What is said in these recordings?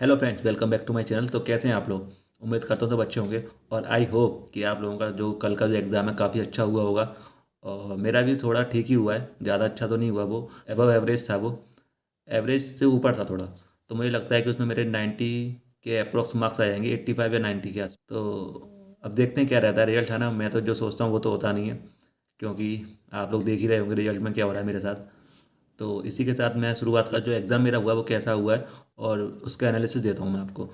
Hello friends, welcome back to my channel. तो कैसे हैं आप लोग? उम्मीद करता हूँ सब अच्छे होंगे। और आई होप कि आप लोगों का जो कल का जो एग्ज़ाम है काफ़ी अच्छा हुआ होगा। और मेरा भी थोड़ा ठीक ही हुआ है, ज़्यादा अच्छा तो नहीं हुआ, वो एबव एवरेज था। वो एवरेज से ऊपर था थोड़ा। तो मुझे लगता है कि उसमें मेरे 90 के अप्रोक्स मार्क्स आ जाएंगे, 85 या 90 के आस। तो अब देखते हैं क्या रहता है रिजल्ट, है ना। मैं तो जो सोचता हूँ वो तो होता नहीं है, क्योंकि आप लोग देख ही रहे होंगे रिजल्ट में क्या हो रहा है मेरे साथ। तो इसी के साथ मैं शुरुआत का जो एग्ज़ाम मेरा हुआ वो कैसा हुआ है और उसका एनालिसिस देता हूँ मैं आपको।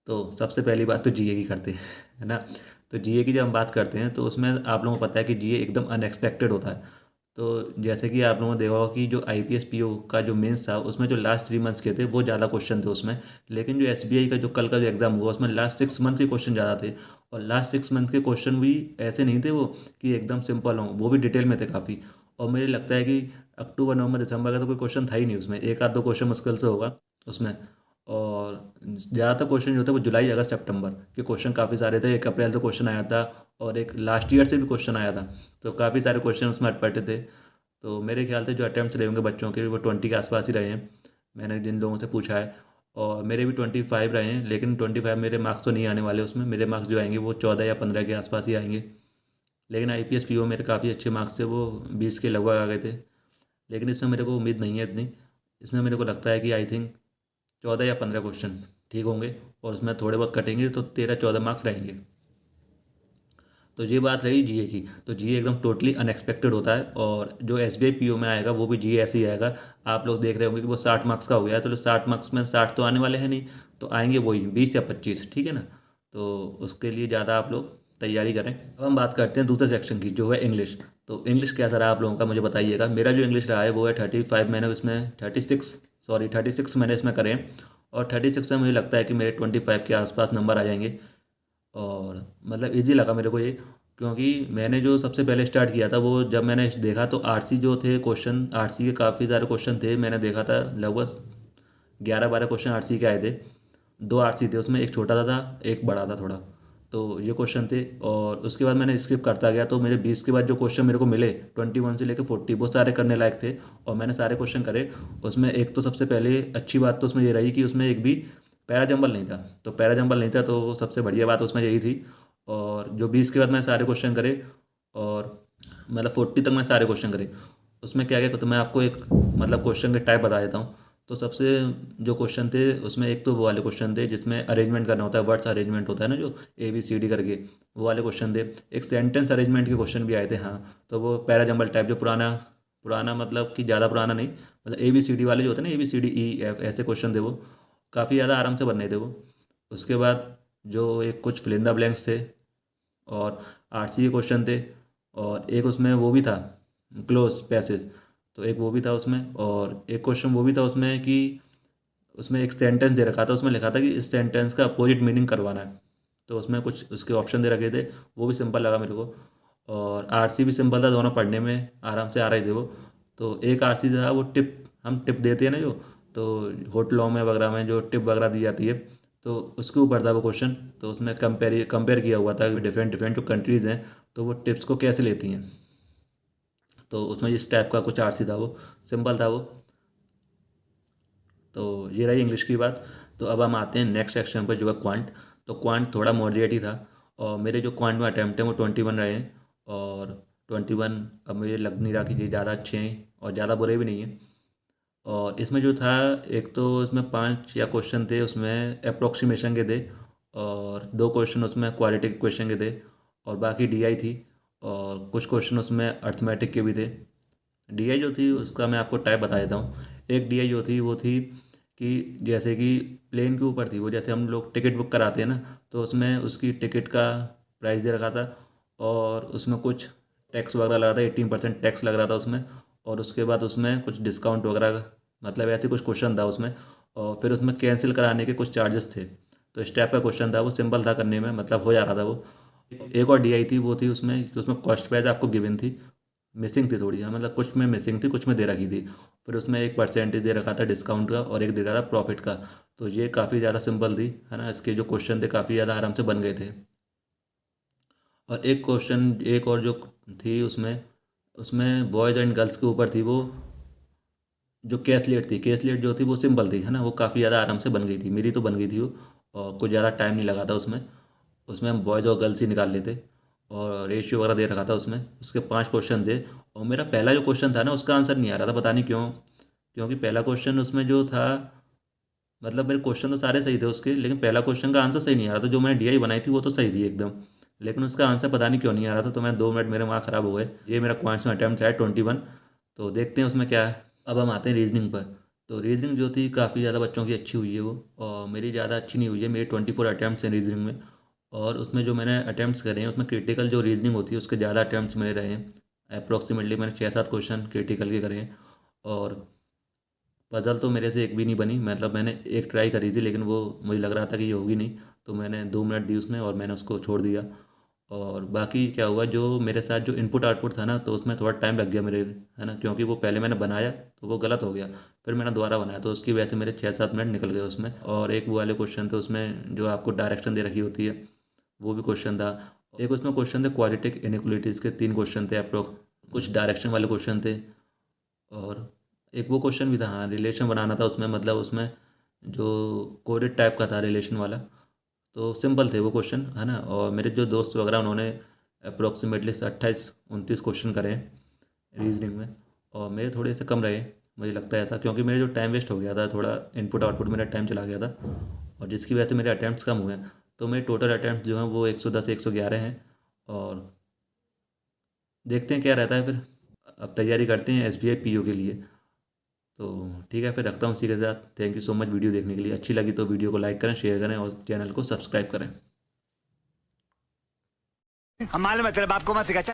तो सबसे पहली बात तो जीए की करते हैं, है ना। तो जीए की जब हम बात करते हैं तो उसमें आप लोगों को पता है कि जीए एकदम अनएक्सपेक्टेड होता है। तो जैसे कि आप लोगों ने देखा होगा कि जो आईपीएस पीओ का जो मेंस था उसमें जो लास्ट 3 मंथ्स के थे वो ज़्यादा क्वेश्चन थे उसमें। लेकिन जो एसबीआई का जो कल का जो एग्ज़ाम हुआ उसमें लास्ट 6 मंथ के क्वेश्चन ज़्यादा थे। और लास्ट 6 मंथ के क्वेश्चन भी ऐसे नहीं थे वो कि एकदम सिंपल हों, वो भी डिटेल में थे काफ़ी। और मुझे लगता है कि अक्टूबर नवंबर दिसंबर का तो कोई क्वेश्चन था ही नहीं उसमें, एक आध दो क्वेश्चन मुश्किल से होगा उसमें। और ज़्यादातर क्वेश्चन जो थे वो जुलाई अगस्त सितंबर के क्वेश्चन काफ़ी सारे थे। एक अप्रैल से क्वेश्चन आया था और एक लास्ट ईयर से भी क्वेश्चन आया था। तो काफ़ी सारे क्वेश्चन उसमें अटपटे थे। तो मेरे ख्याल से जो अटैम्प्ट्स रहे होंगे बच्चों के वो 20 के आसपास ही रहे हैं, मैंने जिन लोगों से पूछा है। और मेरे भी 25 रहे हैं, लेकिन 25 मेरे मार्क्स तो नहीं आने वाले उसमें। मेरे मार्क्स जो आएंगे वो 14 या 15 के आसपास ही आएंगे। लेकिन आईपीएस पीओ मेरे काफ़ी अच्छे मार्क्स थे, वो 20 के लगभग आ गए थे। लेकिन इसमें मेरे को उम्मीद नहीं है इतनी। इसमें मेरे को लगता है कि आई थिंक 14 या 15 क्वेश्चन ठीक होंगे और उसमें थोड़े बहुत कटेंगे तो 13-14 मार्क्स रहेंगे। तो ये बात रही जीए की। तो जीए एकदम टोटली अनएक्सपेक्टेड होता है और जो एसबीआई पीओ में आएगा वो भी जीए ऐसे ही आएगा। आप लोग देख रहे होंगे कि वो 60 मार्क्स का हो गया है, तो 60 मार्क्स में 60 तो आने वाले हैं नहीं, तो आएंगे वही 20 या 25, ठीक है ना। तो उसके लिए ज़्यादा आप लोग तैयारी करें। अब हम बात करते हैं दूसरे सेक्शन की जो है इंग्लिश। तो इंग्लिश कैसा रहा आप लोगों का मुझे बताइएगा। मेरा जो इंग्लिश रहा है वो है 35, मैंने इसमें 36, सॉरी 36 मैंने इसमें करे हैं। और 36 में मुझे लगता है कि मेरे 25 के आसपास नंबर आ जाएंगे। और मतलब इजी लगा मेरे को ये, क्योंकि मैंने जो सबसे पहले स्टार्ट किया था वो जब मैंने देखा तो आरसी जो थे क्वेश्चन, आरसी के काफ़ी सारे क्वेश्चन थे। मैंने देखा था लगभग 11-12 क्वेश्चन आरसी के आए थे। दो आरसी थे उसमें, एक छोटा सा था एक बड़ा था थोड़ा। तो ये क्वेश्चन थे और उसके बाद मैंने स्किप करता गया। तो मेरे 20 के बाद जो क्वेश्चन मेरे को मिले 21 से लेकर 40 वो सारे करने लायक थे। और मैंने सारे क्वेश्चन करे। उसमें एक तो सबसे पहले अच्छी बात तो उसमें ये रही कि उसमें एक भी पैरा जंबल नहीं था। तो पैरा जंबल नहीं था तो सबसे बढ़िया बात उसमें यही थी। और जो 20 के बाद मैंने सारे क्वेश्चन करे और मतलब 40 तक मैं सारे क्वेश्चन करे। उसमें क्या क्या तो मैं आपको एक मतलब क्वेश्चन के टाइप बता देता हूँ। तो सबसे जो क्वेश्चन थे उसमें एक तो वो वाले क्वेश्चन थे जिसमें अरेंजमेंट करना होता है, वर्ड्स अरेंजमेंट होता है ना, जो ए बी सी डी करके, वो वाले क्वेश्चन थे। एक सेंटेंस अरेंजमेंट के क्वेश्चन भी आए थे, हाँ। तो वो पैराजंबल टाइप जो पुराना पुराना मतलब कि ज़्यादा पुराना नहीं, मतलब ए बी सी डी वाले जो होते हैं ना, A B C D E F ऐसे क्वेश्चन थे वो। काफ़ी ज़्यादा आराम से बन रहे थे वो। उसके बाद जो एक कुछ फिल इन द ब्लैंक्स थे और आरसी के क्वेश्चन थे। और एक उसमें वो भी था क्लोज पैसेज, तो एक वो भी था उसमें। और एक क्वेश्चन वो भी था उसमें कि उसमें एक सेंटेंस दे रखा था, उसमें लिखा था कि इस सेंटेंस का अपोजिट मीनिंग करवाना है। तो उसमें कुछ उसके ऑप्शन दे रखे थे, वो भी सिंपल लगा मेरे को। और आरसी भी सिंपल था, दोनों पढ़ने में आराम से आ रहे थे वो। तो एक आरसी था वो टिप, हम टिप देते हैं ना जो, तो होटलों में वगैरह में जो टिप वगैरह दी जाती है, तो उसके ऊपर था वो क्वेश्चन। तो उसमें कंपेयर किया हुआ था कि डिफरेंट डिफरेंट जो कंट्रीज़ हैं तो वो टिप्स को कैसे लेती हैं। तो उसमें इस टाइप का कुछ आरसी था वो, सिंपल था वो। तो ये रही इंग्लिश की बात। तो अब हम आते हैं नेक्स्ट सेक्शन पर जो है क्वांट। तो क्वांट थोड़ा मॉडरेट ही था। और मेरे जो क्वांट में अटैम्प्ट हैं वो 21 रहे हैं। और 21 अब मुझे लग नहीं रहा कि ये ज़्यादा अच्छे हैं और ज़्यादा बुरे भी नहीं हैं। और इसमें जो था, एक तो इसमें 5 या क्वेश्चन थे उसमें अप्रोक्सीमेशन के थे। और दो क्वेश्चन उसमें क्वालिटेटिव क्वेश्चन के थे। और बाकी डीआई थी। और कुछ क्वेश्चन उसमें अर्थमेटिक के भी थे। डीआई जो थी उसका मैं आपको टाइप बता देता हूँ। एक डीआई जो थी वो थी कि जैसे कि प्लेन के ऊपर थी वो, जैसे हम लोग टिकट बुक कराते हैं ना, तो उसमें उसकी टिकट का प्राइस दे रखा था। और उसमें कुछ टैक्स वगैरह लगा था, 18% टैक्स लग रहा था उसमें। और उसके बाद उसमें कुछ डिस्काउंट वगैरह, मतलब ऐसे कुछ क्वेश्चन था उसमें। और फिर उसमें कैंसिल कराने के कुछ चार्जेस थे। तो इस टाइप का क्वेश्चन था वो, सिंपल था करने में, मतलब हो जा रहा था वो। एक और डीआई थी वो थी उसमें कि उसमें कॉस्ट प्राइस आपको गिवन थी, मिसिंग थी थोड़ी, हाँ, मतलब कुछ में मिसिंग थी कुछ में दे रखी थी। फिर उसमें एक परसेंटेज दे रखा था डिस्काउंट का और एक दे रहा था प्रॉफिट का। तो ये काफ़ी ज़्यादा सिंपल थी, है ना। इसके जो क्वेश्चन थे काफ़ी ज़्यादा आराम से बन गए थे। और एक क्वेश्चन एक और जो थी उसमें, उसमें बॉयज़ एंड गर्ल्स के ऊपर थी वो। जो कैसलेट थी, कैसलेट जो थी वो सिंपल थी, है ना, वो काफ़ी ज़्यादा आराम से बन गई थी, मेरी तो बन गई थी वो। और कुछ ज़्यादा टाइम नहीं लगा था उसमें। उसमें हम बॉयज़ और गर्ल्स ही निकाल लेते। और रेशियो वगैरह दे रखा था उसमें, उसके 5 क्वेश्चन थे। और मेरा पहला जो क्वेश्चन था ना, उसका आंसर नहीं आ रहा था, पता नहीं क्यों। क्योंकि पहला क्वेश्चन उसमें जो था, मतलब मेरे क्वेश्चन तो सारे सही थे उसके, लेकिन पहला क्वेश्चन का आंसर सही नहीं आ रहा था। जो मैंने डीआई बनाई थी वो तो सही थी एकदम, लेकिन उसका आंसर पता नहीं क्यों नहीं आ रहा था। तो मैं 2 मिनट मेरे वहाँ ख़राब हो गए। ये मेरा क्वांट्स में अटैम्प्ट है 21। तो देखते हैं उसमें क्या है। अब हम आते हैं रीजनिंग पर। तो रीजनिंग जो थी काफ़ी ज़्यादा बच्चों की अच्छी हुई है वो, और मेरी ज़्यादा अच्छी नहीं हुई है। मेरी 24 अटैम्प्ट हैं रीजनिंग में। और उसमें जो मैंने अटैम्प्ट्स करे हैं, उसमें क्रिटिकल जो रीजनिंग होती है उसके ज़्यादा अटैम्प्ट्स मेरे रहे हैं। अप्रोक्सीमेटली मैंने 6-7 क्वेश्चन क्रिटिकल के करे हैं। और पज़ल तो मेरे से एक भी नहीं बनी, मतलब मैंने एक ट्राई करी थी, लेकिन वो मुझे लग रहा था कि ये होगी नहीं। तो मैंने 2 मिनट दी उसमें और मैंने उसको छोड़ दिया। और बाकी क्या हुआ, जो मेरे साथ जो इनपुट आउटपुट था ना, तो उसमें थोड़ा टाइम लग गया मेरे, है ना, क्योंकि वो पहले मैंने बनाया तो वो गलत हो गया। फिर मैंने दोबारा बनाया तो उसकी वजह से मेरे 6-7 मिनट निकल गए उसमें। और एक वो वाले क्वेश्चन थे उसमें जो आपको डायरेक्शन दे रखी होती है, वो भी क्वेश्चन था। एक उसमें क्वेश्चन थे क्वाड्रेटिक इनइक्वालिटीज़ के, 3 क्वेश्चन थे अप्रोक्स। कुछ डायरेक्शन वाले क्वेश्चन थे। और एक वो क्वेश्चन भी था, हाँ, रिलेशन बनाना था उसमें, मतलब उसमें जो कोडेड टाइप का था रिलेशन वाला। तो सिंपल थे वो क्वेश्चन, है ना। और मेरे जो दोस्त वगैरह उन्होंने अप्रोक्सीमेटली 28-29 क्वेश्चन करे हैं रीजनिंग में, और मेरे थोड़े से कम रहे। मुझे लगता है ऐसा, क्योंकि मेरे जो टाइम वेस्ट हो गया था, थोड़ा इनपुट आउटपुट मेरा टाइम चला गया था, और जिसकी वजह से मेरे अटैम्प्ट्स कम हुए हैं। तो मेरे टोटल अटैम्प्ट जो हैं वो 110-111 हैं। और देखते हैं क्या रहता है फिर। अब तैयारी करते हैं एसबीआई पीओ के लिए। तो ठीक है, फिर रखता हूँ इसी के साथ। Thank you so much video देखने के लिए। अच्छी लगी तो वीडियो को लाइक करें, शेयर करें और चैनल को सब्सक्राइब करें। हम मालूम है तेरे बाप को मत सिखा।